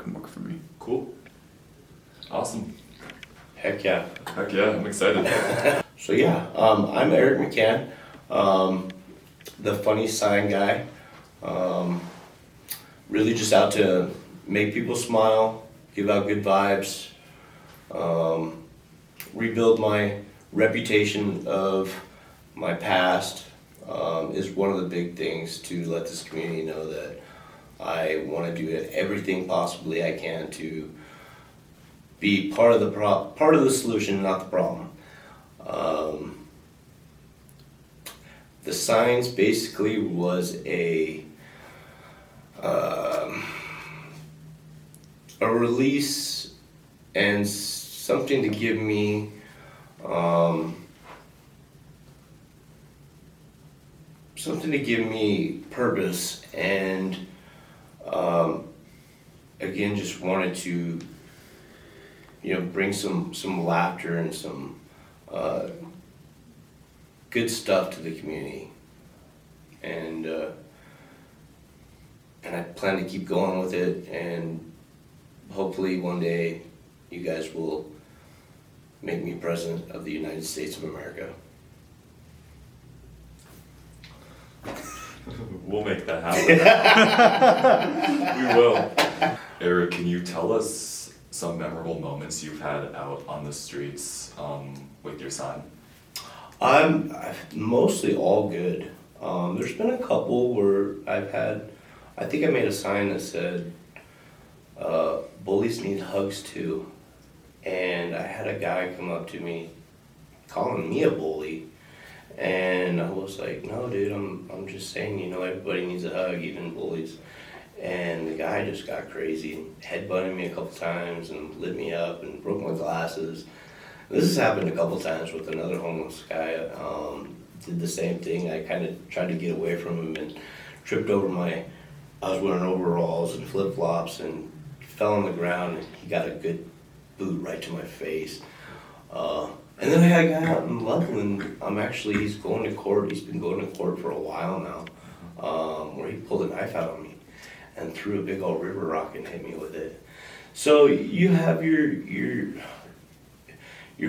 can work for me. Cool. Awesome. Heck yeah. Heck yeah, I'm excited. So yeah, I'm Eric McCann, the funny sign guy. Really just out to make people smile, give out good vibes, rebuild my reputation of my past is one of the big things, to let this community know that I want to do everything possibly I can to be part of the solution, not the problem. The signs basically was a release and something to give me purpose, and again just wanted to bring some laughter and some good stuff to the community, and I plan to keep going with it, and hopefully one day you guys will make me president of the United States of America. We'll make that happen. We will. Eric, can you tell us some memorable moments you've had out on the streets with your sign? I'm mostly all good. There's been a couple where I think I made a sign that said, bullies need hugs too. And I had a guy come up to me calling me a bully. And I was like, no dude, I'm just saying, everybody needs a hug, even bullies. And the guy just got crazy, headbutted me a couple times and lit me up and broke my glasses. This has happened a couple times with another homeless guy. Did the same thing. I kind of tried to get away from him and tripped over I was wearing overalls and flip-flops and fell on the ground, and he got a good boot right to my face. And then I had a guy out in Loveland. He's going to court. He's been going to court for a while now, where he pulled a knife out on me and threw a big old river rock and hit me with it. So you have your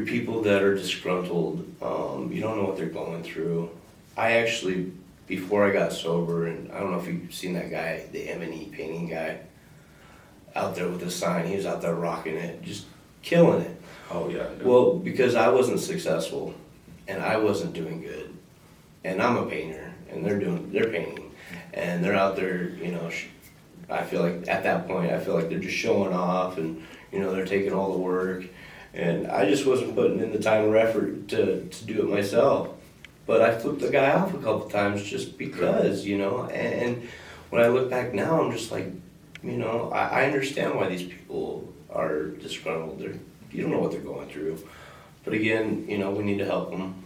people that are disgruntled. You don't know what they're going through. I actually, before I got sober, and I don't know if you've seen that guy, the M&E painting guy, out there with the sign. He was out there rocking it, just killing it. Oh yeah. Well, because I wasn't successful, and I wasn't doing good, and I'm a painter, and they're painting, and they're out there, I feel like at that point, they're just showing off, and they're taking all the work, and I just wasn't putting in the time or effort to do it myself. But I flipped the guy off a couple times just because, and when I look back now, I'm just like, I understand why these people are disgruntled. You don't know what they're going through. But again, we need to help them.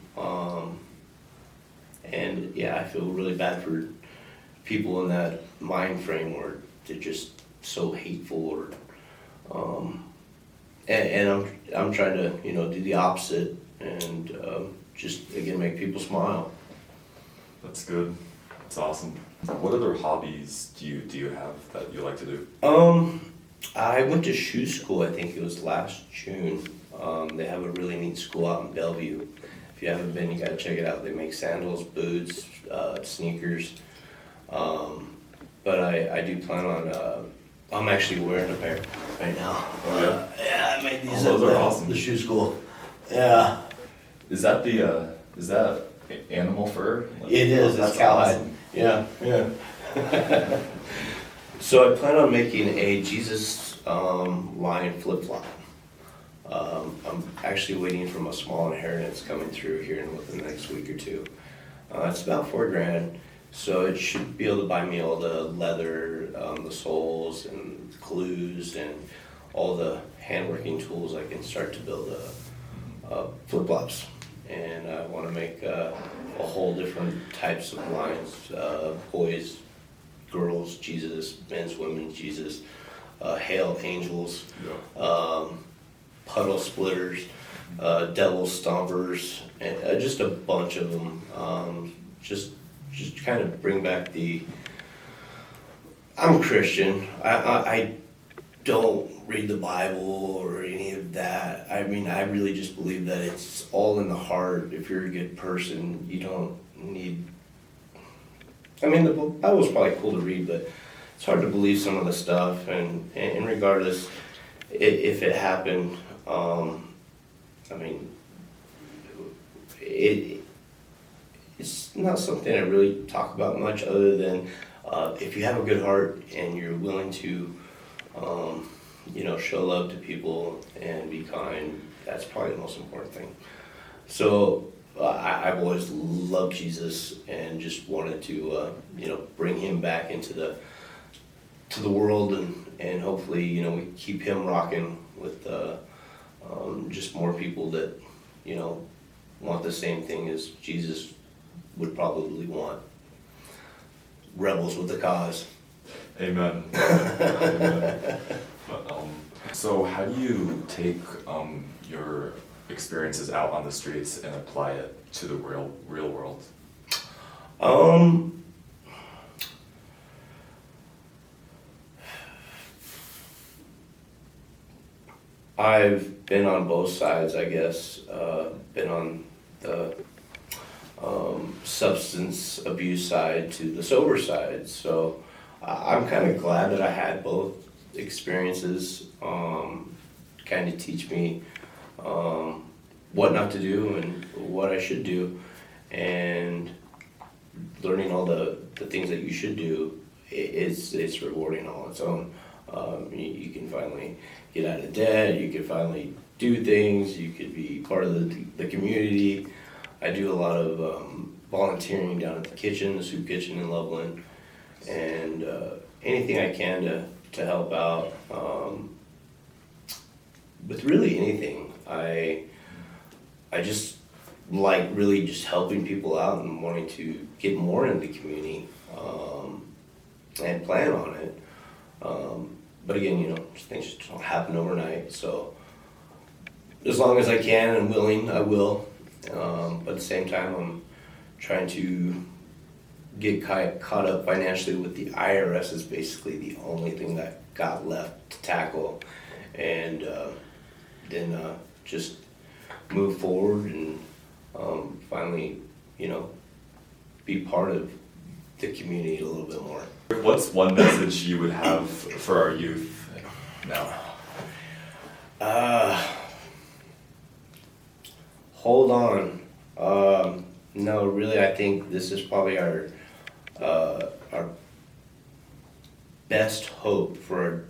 And yeah, I feel really bad for people in that mind frame where they're just so hateful, or and I'm trying to do the opposite, and just again make people smile. That's good. That's awesome. What other hobbies do you have that you like to do? I went to shoe school, I think it was last June. They have a really neat school out in Bellevue. If you haven't been, you gotta check it out. They make sandals, boots, sneakers. But I do plan on, I'm actually wearing a pair right now. Oh yeah? Yeah, I made these Those are at awesome. the shoe school. Yeah. Is that animal fur? It is, That's it's cowhide. awesome. Yeah. So I plan on making a Jesus line flip-flop. I'm actually waiting for my small inheritance coming through here within the next week or two. It's about $4,000, so it should be able to buy me all the leather, the soles and glues, and all the handworking tools I can start to build flip-flops. And I want to make a whole different types of lines, boys, girls, Jesus, men's, women's, Jesus, hail angels, puddle splitters, devil stompers, and just a bunch of them. Just kind of bring back I'm a Christian. I don't read the Bible or any of that. I mean, I really just believe that it's all in the heart. If you're a good person, you don't need. I mean, the Bible's probably cool to read, but it's hard to believe some of the stuff. And regardless, if it happened, I mean, it's not something I really talk about much, other than if you have a good heart and you're willing to, show love to people and be kind. That's probably the most important thing. So I've always loved Jesus and just wanted to, bring him back into the world, and hopefully, we keep him rocking with just more people that, want the same thing as Jesus would probably want. Rebels with the cause. Amen. Amen. But, so how do you take your experiences out on the streets and apply it to the real world? I've been on both sides, I guess. Been on the substance abuse side to the sober side. So I'm kind of glad that I had both experiences, kind of teach me what not to do and what I should do, and learning all the things that you should do. It's rewarding all its own. You can finally get out of debt, you can finally do things, you could be part of the community. I do a lot of volunteering down at the kitchen, the soup kitchen in Loveland, and anything I can to help out with really anything. I just like really just helping people out and wanting to get more in the community, and plan on it. But again, things just don't happen overnight. So as long as I can and willing, I will. But at the same time, I'm trying to get caught up financially with the IRS. Is basically the only thing that got left to tackle, and then just move forward and finally, be part of the community a little bit more. What's one message you would have for our youth now? Hold on. No, really, I think this is probably our best hope for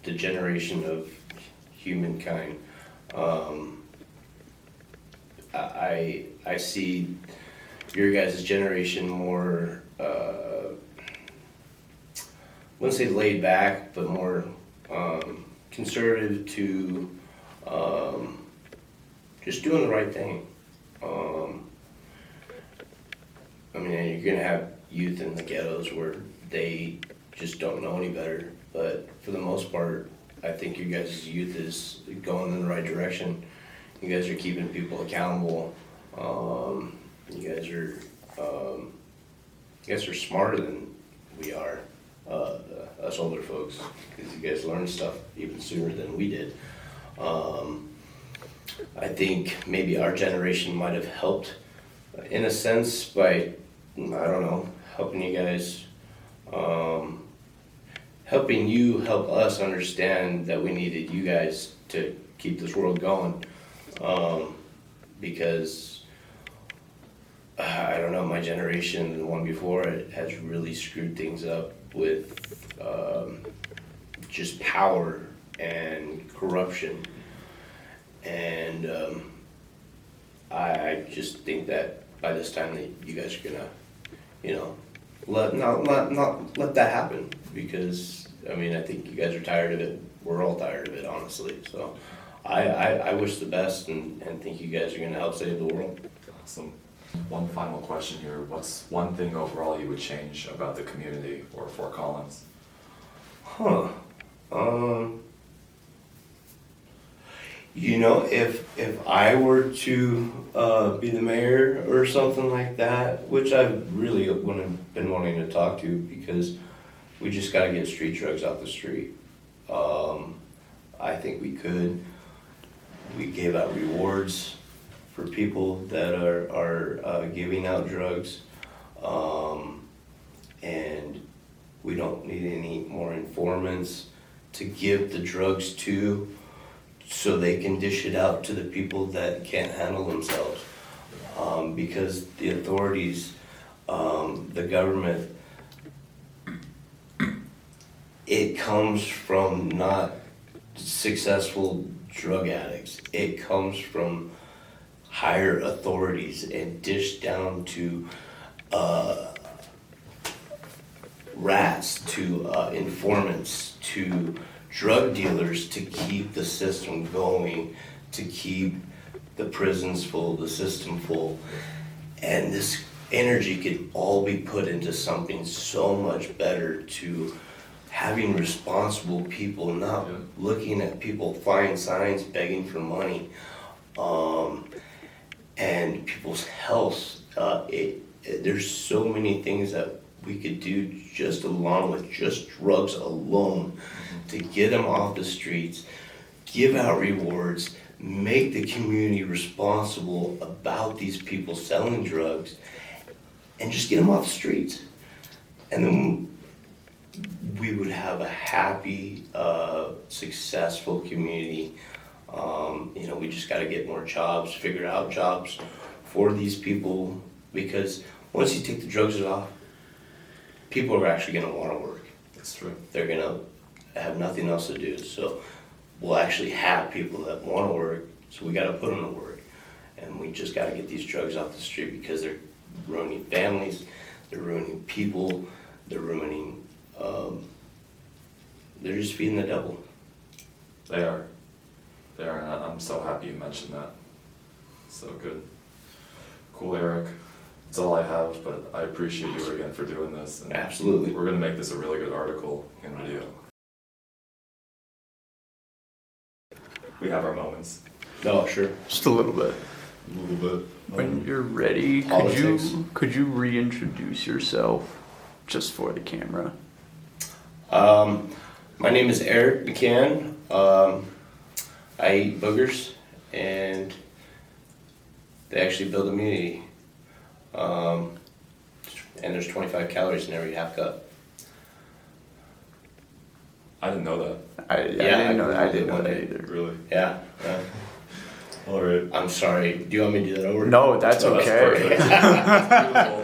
the generation of humankind. I see your guys' generation more, I wouldn't say laid back, but more conservative to just doing the right thing. You're gonna have youth in the ghettos where they just don't know any better, but for the most part, I think you guys' youth is going in the right direction. You guys are keeping people accountable. You guys are smarter than we are, us older folks, because you guys learn stuff even sooner than we did. I think maybe our generation might have helped in a sense by, helping you guys, helping you help us understand that we needed you guys to keep this world going. Because, my generation, the one before it, has really screwed things up with just power and corruption. And I just think that by this time that you guys are gonna, not let that happen, because I think you guys are tired of it. We're all tired of it, honestly. So I wish the best and think you guys are gonna help save the world. Awesome. One final question here. What's one thing overall you would change about the community or Fort Collins? If I were to be the mayor or something like that, which I really been wanting to talk to, because we just got to get street drugs out the street. think we could. We gave out rewards for people that are giving out drugs. And we don't need any more informants to give the drugs to, so they can dish it out to the people that can't handle themselves. Because the authorities, the government, it comes from not successful drug addicts. It comes from higher authorities and dished down to rats, to informants, to drug dealers to keep the system going, to keep the prisons full, the system full. And this energy could all be put into something so much better, to having responsible people, not looking at people flying signs begging for money, and people's health. There's so many things that we could do just along with just drugs alone to get them off the streets, give out rewards, make the community responsible about these people selling drugs, and just get them off the streets. And then we would have a happy, successful community. We just got to get more jobs, figure out jobs for these people, because once you take the drugs off, people are actually going to want to work. That's true. They're going to have nothing else to do. So we'll actually have people that want to work, so we got to put them to work. And we just got to get these drugs off the street, because they're ruining families, they're ruining people, they're ruining, they're just feeding the devil. They are. They are, and I'm so happy you mentioned that. So good. Cool, Eric. That's all I have, but I appreciate you again for doing this. And Absolutely. we're going to make this a really good article and video. We have our moments. No, sure. Just a little bit. A little bit. When you're ready, Politics. could you reintroduce yourself just for the camera? My name is Eric McCann. I eat boogers, and they actually build immunity. And there's 25 calories in every half cup. I didn't know that. I didn't know that. I Googled didn't it know one that day. either. Really? Yeah. All right. I'm sorry. Do you want me to do that over? No, that's No, that's okay. perfect. That's beautiful.